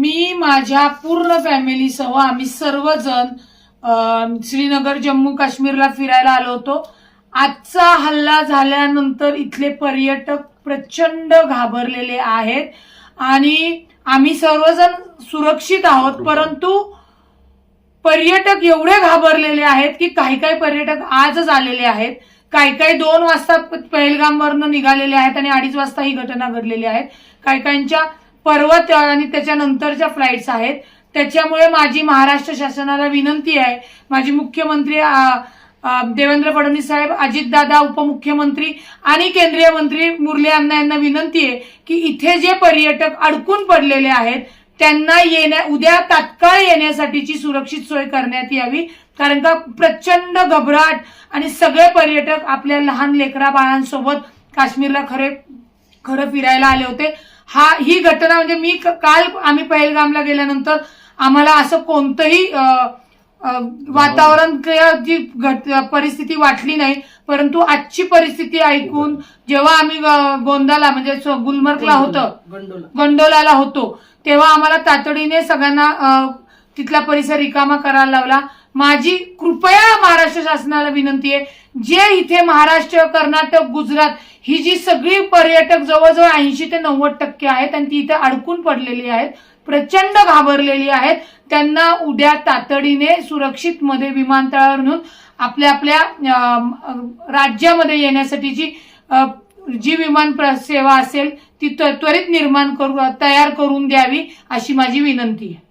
मी माझ्या पूर्ण फॅमिलीसह आम्ही सर्वजण श्रीनगर जम्मू काश्मीरला फिरायला आलो होतो। आजचा हल्ला झाल्यानंतर इथले पर्यटक प्रचंड घाबरलेले आहेत आणि आम्ही सर्वजण सुरक्षित आहोत, परंतु पर्यटक एवढे घाबरलेले आहेत की काही काही पर्यटक आजच आलेले आहेत, काही 2 वाजता पहलगामवरनं निघालेले आहेत आणि 2:30 वाजता ही घटना घडलेली आहे। काहींच्या पर्वत आणि त्याच्यानंतरच्या फ्लाईट्स आहेत। त्याच्यामुळे माझी महाराष्ट्र शासनाला विनंती आहे, माझी मुख्यमंत्री देवेंद्र फडणवीस साहेब, अजितदादा उपमुख्यमंत्री आणि केंद्रीय मंत्री मुरली अण्णा यांना विनंती आहे की इथे जे पर्यटक अडकून पडलेले आहेत त्यांना उद्या तात्काळ येण्यासाठीची सुरक्षित सोय करण्यात यावी, कारण का प्रचंड घबराट आणि सगळे पर्यटक आपल्या लहान लेकरा बाळांसोबत काश्मीरला खरं फिरायला आले होते। ही घटना म्हणजे मी काल आम्ही पहलगामला गेल्यानंतर आम्हाला असं कोणतंही वातावरण जी परिस्थिती वाटली नाही, परंतु आजची परिस्थिती ऐकून जेव्हा आम्ही गोंदाला म्हणजे गुलमर्गला होतो, गोंडोलाला होतो, तेव्हा आम्हाला तातडीने सगळ्यांना तिथला परिसर रिकामा करायला लावला। माझी कृपया महाराष्ट्र शासनाला विनंती आहे, जे इथे महाराष्ट्र, कर्नाटक, गुजरात ही जी सगळी पर्यटक जवळजवळ 80 ते 90% आहेत आणि ती इथे अडकून पडलेली आहेत, प्रचंड घाबरलेली आहेत, त्यांना उद्या तातडीने सुरक्षित मध्ये विमानतळावर नेऊन आपल्या राज्यामध्ये येण्यासाठीची जी विमान सेवा असेल ती त्वरित तयार करून द्यावी अशी माझी विनंती आहे।